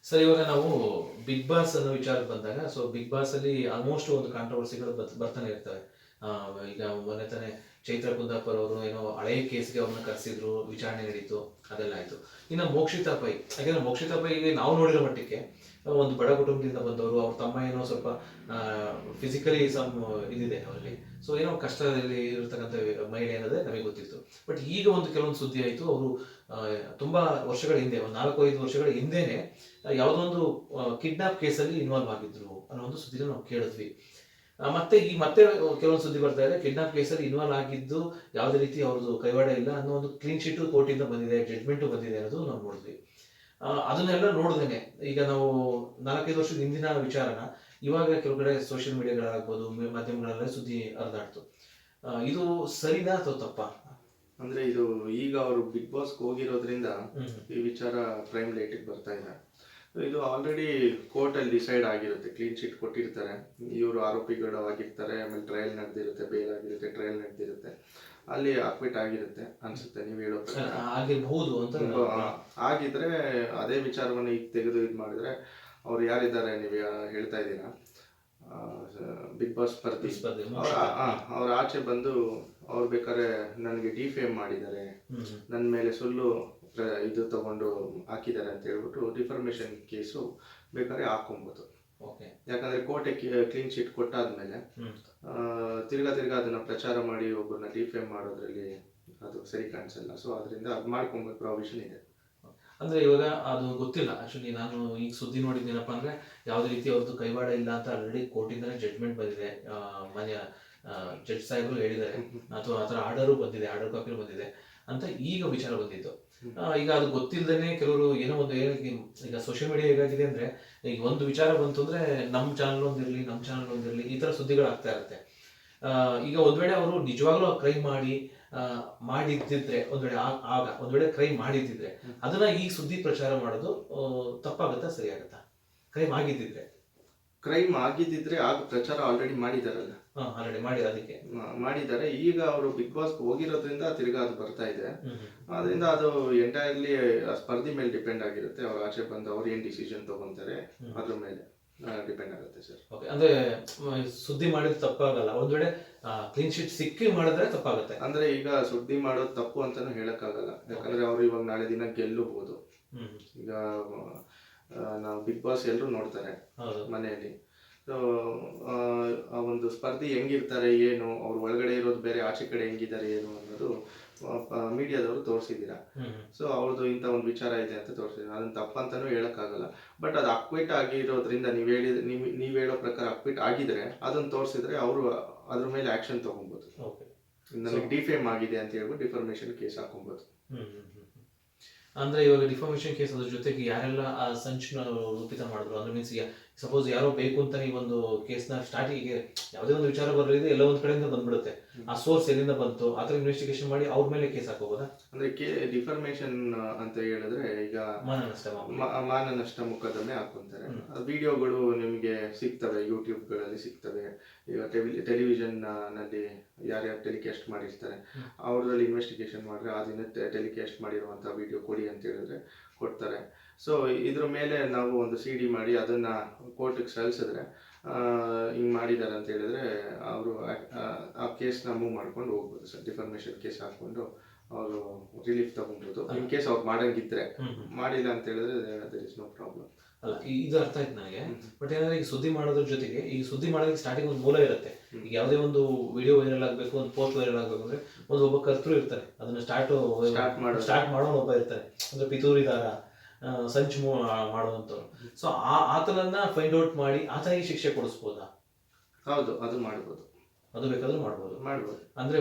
Sir, ಇವಾಗ ನಾವು big boss ಅನ್ನೋ ವಿಚಾರಕ್ಕೆ ಬಂದಾಗ, ಸೊ ಬಿಗ್ ಬಾಸ್ ಅಲ್ಲಿ ಆಲ್ಮೋಸ್ಟ್ ಒಂದು ಕಾಂಟ್ರವರ್ಸಿಗಳು ಬರ್ತಾನೆ ಇರ್ತವೆ. ಈಗ ಮೊನ್ನೆ ತಾನೇ ಚೈತ್ರ ಕುಂದಾಪುರ್ ಅವರು ಏನೋ ಹಳೆ ಕೇಸ್ಗೆ ಅವ್ರನ್ನ ಕರೆಸಿದ್ರು, ವಿಚಾರಣೆ ನಡೀತು, ಅದೆಲ್ಲ ಆಯ್ತು. ಇನ್ನು ಮೋಕ್ಷಿತಾ ಪೈ, ಯಾಕಂದ್ರೆ ಮೋಕ್ಷಿತಾ ಪೈಗೆ ನಾವು ನೋಡಿರೋ ಮಟ್ಟಕ್ಕೆ ಒಂದು ಬಡ ಕುಟುಂಬದಿಂದ ಬಂದವರು, ಅವ್ರ ತಮ್ಮ ಏನೋ ಸ್ವಲ್ಪ ಫಿಸಿಕಲಿ ಸಮ್ ಇದಿದೆ ಅವರಲ್ಲಿ, ಸೊ ಏನೋ ಕಷ್ಟದಲ್ಲಿ ಇರತಕ್ಕಂಥ ಮಹಿಳೆ ಅನ್ನೋದೇ ನಮಗೆ ಗೊತ್ತಿತ್ತು. ಬಟ್ ಈಗ ಒಂದು ಕೆಲವೊಂದು ಸುದ್ದಿ ಆಯಿತು, ಅವರು ತುಂಬಾ ವರ್ಷಗಳ ಹಿಂದೆ, ಒಂದು 4-5 ವರ್ಷಗಳ ಹಿಂದೆನೆ ಯಾವುದೋ ಒಂದು ಕಿಡ್ನಾಪ್ ಕೇಸಲ್ಲಿ ಇನ್ವಾಲ್ವ್ ಆಗಿದ್ರು ಅನ್ನೋ ಒಂದು ಸುದ್ದಿನ ನಾವು ಕೇಳಿದ್ವಿ. ಮತ್ತೆ ಕೆಲವೊಂದು ಸುದ್ದಿ ಬರ್ತಾ ಇದೆ, ಕಿಡ್ನಾಪ್ ಕೇಸಲ್ಲಿ ಇನ್ವಾಲ್ವ್ ಆಗಿದ್ದು ಯಾವುದೇ ರೀತಿ ಅವ್ರದ್ದು ಕೈವಾಡ ಇಲ್ಲ ಅನ್ನೋ ಒಂದು ಕ್ಲೀನ್ ಶೀಟು ಕೋರ್ಟಿಂದ ಬಂದಿದೆ, ಜಡ್ಜ್ಮೆಂಟು ಬಂದಿದೆ ಅನ್ನೋದು ನಾವು ನೋಡಿದ್ವಿ. ಅದನ್ನೆಲ್ಲ ನೋಡ್ದೇನೆ ಈಗ ನಾವು 4-5 ವರ್ಷದ ಹಿಂದಿನ ವಿಚಾರನ ಇವಾಗ ಕೆಲವು ಕಡೆ ಸೋಷಿಯಲ್ ಮೀಡಿಯಾಗಳಾಗ್ಬೋದು, ಮಾಧ್ಯಮಗಳಲ್ಲೇ ಸುದ್ದಿ ಹರಿದಾಡ್ತು. ಇದು ಸರಿನಾ ಅಥವಾ ತಪ್ಪಾ? ಅಂದ್ರೆ ಇದು ಈಗ ಅವರು ಬಿಗ್ ಬಾಸ್ ಹೋಗಿರೋದ್ರಿಂದ ಈ ವಿಚಾರ ಪ್ರೈಮ್ ಲೈಟಿಗೆ ಬರ್ತಾ ಇದೆ. ಇದು ಆಲ್ರೆಡಿ ಕೋರ್ಟ್ ಅಲ್ಲಿ ಡಿಸೈಡ್ ಆಗಿರುತ್ತೆ, ಕ್ಲೀನ್ ಶೀಟ್ ಕೊಟ್ಟಿರ್ತಾರೆ, ಇವರು ಆರೋಪಿಗಳು ಆಗಿರ್ತಾರೆ, ಆಮೇಲೆ ಟ್ರಯಲ್ ನಡೆದಿರುತ್ತೆ, ಬೇಲ್ ಆಗಿರುತ್ತೆ, ಟ್ರಯಲ್ ನಡೆದಿರುತ್ತೆ, ಅಲ್ಲಿ ಅಕ್ವಿಟ್ ಆಗಿರುತ್ತೆ ಅನ್ಸುತ್ತೆ ನೀವು ಹೇಳೋ ಆಗಿರಬಹುದು ಅಂತ. ಆಗಿದ್ರೆ ಅದೇ ವಿಚಾರವನ್ನು ಈಗ ತೆಗೆದು ಇದು ಮಾಡಿದ್ರೆ ಅವ್ರು ಯಾರಿದ್ದಾರೆ ನೀವು ಹೇಳ್ತಾ ಇದ್ದೀರಾ, ಬಿಗ್ ಬಾಸ್ ಸ್ಪರ್ಧಿ, ಅವ್ರ ಆಚೆ ಬಂದು ಅವ್ರು ಬೇಕಾದ್ರೆ ನನಗೆ ಡಿಫೇಮ್ ಮಾಡಿದ್ದಾರೆ, ನನ್ನ ಮೇಲೆ ಸುಳ್ಳು ಇದು ತಗೊಂಡು ಹಾಕಿದ್ದಾರೆ ಅಂತ ಹೇಳ್ಬಿಟ್ಟು ಡಿಫರ್ಮೇಷನ್ ಕೇಸು ಬೇಕಾದ್ರೆ ಹಾಕೊಬೋದು. ಯಾಕಂದ್ರೆ ಕೋರ್ಟ್ ಕ್ಲೀನ್ ಶೀಟ್ ಕೊಟ್ಟಾದ್ಮೇಲೆ ತಿರ್ಗಾ ಅದನ್ನ ಪ್ರಚಾರ ಮಾಡಿ ಒಬ್ಬರನ್ನ ಡಿಫೇಮ್ ಮಾಡೋದ್ರಲ್ಲಿ ಅದು ಸರಿ ಕಾಣಿಸಲ್ಲ. ಸೊ ಅದರಿಂದ ಅದು ಮಾಡ್ಕೊಬೋದು, ಪ್ರಾವಿಷನ್ ಇದೆ. ಅಂದ್ರೆ ಇವಾಗ ಅದು ಗೊತ್ತಿಲ್ಲ. ಆಕ್ಚುಲಿ ನಾನು ಈಗ ಸುದ್ದಿ ನೋಡಿದ್ದೇನಪ್ಪ ಅಂದ್ರೆ, ಯಾವುದೇ ರೀತಿ ಅವ್ರದ್ದು ಕೈವಾಡ ಇಲ್ಲ ಅಂತ ಆಲ್ರೆಡಿ ಕೋರ್ಟಿಂದಾನೆ ಜಡ್ಜ್ಮೆಂಟ್ ಬಂದಿದೆ, ಮನೆಯ ಜಡ್ಜ್ ಸಾಹೇಬರು ಹೇಳಿದ್ದಾರೆ, ಅಥವಾ ಆತರ ಆರ್ಡರು ಬಂದಿದೆ, ಆರ್ಡರ್ ಕಾಪಿ ಬಂದಿದೆ ಅಂತ ಈಗ ವಿಚಾರ ಬಂದಿತ್ತು. ಈಗ ಅದು ಗೊತ್ತಿಲ್ಲದೇನೆ ಕೆಲವರು ಏನೋ ಒಂದು ಈಗ ಸೋಷಿಯಲ್ ಮೀಡಿಯಾ ಹೇಗಾಗಿದೆ ಅಂದ್ರೆ, ಈಗ ಒಂದು ವಿಚಾರ ಬಂತು ಅಂದ್ರೆ ನಮ್ಮ ಚಾನಲ್ ಒಂದಿರಲಿ ಈ ತರ ಸುದ್ದಿಗಳು ಆಗ್ತಾ ಇರುತ್ತೆ. ಈಗ ಒಂದ್ ವೇಳೆ ಅವರು ನಿಜವಾಗ್ಲೂ ಕ್ರೈಮ್ ಮಾಡಿದ್ದಿದ್ರೆ, ಒಂದ್ ವೇಳೆ ಕ್ರೈಮ್ ಮಾಡಿದ್ದಿದ್ರೆ ಅದನ್ನ ಈ ಸುದ್ದಿ ಪ್ರಚಾರ ಮಾಡೋದು ತಪ್ಪಾಗತ್ತಾ, ಸರಿ ಆಗತ್ತಾ? ಕ್ರೈಮ್ ಆಗಿದ್ದಿದ್ರೆ ಆಗ ಪ್ರಚಾರ ಆಲ್ರೆಡಿ ಮಾಡಿದಾರಲ್ಲ, ಅದಕ್ಕೆ ಮಾಡಿದ್ದಾರೆ. ಈಗ ಅವರು ಬಿಗ್ ಬಾಸ್ ಹೋಗಿರೋದ್ರಿಂದ ತಿರ್ಗಾ ಅದು ಬರ್ತಾ ಇದೆ. ಅದರಿಂದ ಅದು ಎಂಟೈರ್ಲಿ ಸ್ಪರ್ಧಿ ಮೇಲೆ ಡಿಪೆಂಡ್ ಆಗಿರುತ್ತೆ. ಅವ್ರ ಆಚೆ ಬಂದು ಅವ್ರು ಏನ್ ಡಿಸಿಷನ್ ತಗೊಂತಾರೆ ಅದ್ರ ಮೇಲೆ ಡಿಪೆಂಡ್ ಆಗುತ್ತೆ ಸರ್. ಅಂದ್ರೆ ಸುದ್ದಿ ಮಾಡಿದ್ರೆ ತಪ್ಪಾಗಲ್ಲ, ಒಂದ್ ವೇಳೆ ಕ್ಲೀನ್ ಶೀಟ್ ಸಿಕ್ಕಿ ಮಾಡಿದ್ರೆ ತಪ್ಪಾಗುತ್ತೆ. ಅಂದ್ರೆ ಈಗ ಸುದ್ದಿ ಮಾಡೋದು ತಪ್ಪು ಅಂತಾನು ಹೇಳಕ್ಕಾಗಲ್ಲ, ಯಾಕಂದ್ರೆ ಅವ್ರು ಇವಾಗ ನಾಳೆ ದಿನ ಗೆಲ್ಲಬಹುದು. ಈಗ ನಾವು ಬಿಗ್ ಬಾಸ್ ಎಲ್ಲರೂ ನೋಡ್ತಾರೆ ಮನೆಯಲ್ಲಿ. ಸೊ ಆ ಒಂದು ಸ್ಪರ್ಧಿ ಹೆಂಗಿರ್ತಾರೆ ಏನು, ಅವ್ರ ಒಳಗಡೆ ಇರೋದು ಬೇರೆ, ಆಚೆ ಕಡೆ ಹೆಂಗಿದ್ದಾರೆ ಏನು ಅನ್ನೋದು ಮೀಡಿಯಾದವರು ತೋರಿಸಿದ್ದೀರಾ. ಸೊ ಅವ್ರದ್ದು ಇಂಥ ಒಂದು ವಿಚಾರ ಇದೆ ಅಂತ ತೋರಿಸಿದ್ರು, ಅದನ್ನ ತಪ್ಪಂತಾನು ಹೇಳಕ್ಕಾಗಲ್ಲ. ಬಟ್ ಅದು ಅಕ್ವಿಟ್ ಆಗಿರೋದ್ರಿಂದ ನೀವ್ ಹೇಳೋ ಪ್ರಕಾರ ಅಕ್ವಿಟ್ ಆಗಿದ್ರೆ ಅದನ್ನ ತೋರಿಸಿದ್ರೆ ಅವರು ಅದ್ರ ಮೇಲೆ ಆಕ್ಷನ್ ತಗೊಬಹುದು. ನನಗೆ ಡಿಫೇಮ್ ಆಗಿದೆ ಅಂತ ಹೇಳ್ಬಿಟ್ಟು ಡಿಫರ್ಮೇಷನ್ ಕೇಸ್ ಹಾಕೊಬಹುದು. ಅಂದ್ರೆ ಇವಾಗ ಡಿಫಾರ್ಮೇಶನ್ ಕೇಸ್ ಅದ್ರ ಜೊತೆಗೆ ಯಾರೆಲ್ಲ ಆ ಸಂಚನ ರೂಪಿತ ಮಾಡಿದ್ರು, ಅಂದ್ರೆ ಮೀನ್ಸ್ ಸಪೋಸ್ ಯಾರೋ ಬೇಕು ಅಂತ ಈ ಒಂದು ಕೇಸ್ನ ಸ್ಟಾರ್ಟಿಂಗ್ ಯಾವುದೇ ಒಂದು ವಿಚಾರ ಬರಲಿದೆ, ಎಲ್ಲ ಒಂದ್ ಕಡೆಯಿಂದ ಬಂದ್ಬಿಡುತ್ತೆ, ಆ ಸೋರ್ಸ್ ಎಲ್ಲಿಂದ ಬಂತು ಆತರ ಇನ್ವೆಸ್ಟಿಗೇಷನ್ ಮಾಡಿ ಅವ್ರ ಮೇಲೆ ಕೇಸ್ ಹಾಕೋಬೋದಾ? ಅಂದ್ರೆ ಡಿಫರ್ಮೇಷನ್ ಅಂತ ಹೇಳಿದ್ರೆ ಈಗ ಮಾನ ನಷ್ಟ ಮೊಕದ್ದಮೆ ಹಾಕೊಂತಾರೆ. ವಿಡಿಯೋಗಳು ನಿಮಗೆ ಸಿಗ್ತವೆ, ಯೂಟ್ಯೂಬ್ಗಳಲ್ಲಿ ಸಿಗ್ತವೆ. ಈಗ ಟೆಲಿವಿಷನ್ ನಲ್ಲಿ ಯಾರ್ಯಾರು ಟೆಲಿಕಾಸ್ಟ್ ಮಾಡಿರ್ತಾರೆ ಅವ್ರಲ್ಲಿ ಇನ್ವೆಸ್ಟಿಗೇಷನ್ ಮಾಡಿದ್ರೆ ಆ ದಿನ ಟೆಲಿಕಾಸ್ಟ್ ಮಾಡಿರುವಂತಹ ವಿಡಿಯೋ ಕೊಡಿ ಅಂತ ಹೇಳಿದ್ರೆ ಕೊಡ್ತಾರೆ. ಸೊ ಇದ್ರ ಮೇಲೆ ನಾವು ಒಂದು CD ಮಾಡಿ ಅದನ್ನ ಕೋರ್ಟಿಗೆ ಸಲ್ಲಿಸಿದ್ರೆ ಹಿಂಗ್ ಮಾಡಿದ್ದಾರೆ ಅಂತ ಹೇಳಿದ್ರೆ ಅವರು ಆ ಕೇಸ್ನ ಮೂವ್ ಮಾಡ್ಕೊಂಡು ಹೋಗ್ಬೋದು ಸರ್. ಡಿಫರ್ಮೇಷನ್ ಕೇಸ್ ಹಾಕೊಂಡು ಅವರು ರಿಲೀಫ್ ತಗೊಬಹುದು, ಇನ್ ಕೇಸ್ ಅವ್ರು ಮಾಡಂಗಿದ್ರೆ. ಮಾಡಿಲ್ಲ ಅಂತ ಹೇಳಿದ್ರೆ ದೇರ್ ಇಸ್ ನೋ ಪ್ರಾಬ್ಲಮ್. ಅಲ್ಲ, ಇದು ಅರ್ಥ ಆಯ್ತು ನನಗೆ. ಬಟ್ ಏನಂದ್ರೆ ಈಗ ಸುದ್ದಿ ಮಾಡೋದ್ರ ಜೊತೆಗೆ, ಈ ಸುದ್ದಿ ಮಾಡೋದಕ್ಕೆ ಸ್ಟಾರ್ಟಿಂಗ್ ಒಂದು ಮೂಲ ಇರುತ್ತೆ. ಈಗ ಯಾವುದೇ ಒಂದು ವಿಡಿಯೋ ವೈರಲ್ ಆಗಬೇಕು, ಒಂದು ಪೋಸ್ಟ್ ವೈರಲ್ ಆಗಬೇಕು ಅಂದ್ರೆ ಒಬ್ಬ ಕರ್ತೃ ಇರ್ತಾರೆ, ಅದನ್ನ ಸ್ಟಾರ್ಟ್ ಮಾಡೋನು ಒಬ್ಬ ಇರ್ತಾರೆ. ಅಂದ್ರೆ ಪಿತೂರಿದಾರ, ಸಂಚು ಮಾಡುವಂತವ್ರು. ಸೊ ಆತನನ್ನ ಫೈಂಡ್ ಔಟ್ ಮಾಡಿ ಆತನಿಗೆ ಶಿಕ್ಷೆ ಕೊಡಿಸ್ಬೋದಾ? ಹೌದು, ಅದು ಮಾಡ್ಬೋದು, ಅದು ಬೇಕಾದ್ರೂ ಮಾಡ್ಬೋದು. ಅಂದ್ರೆ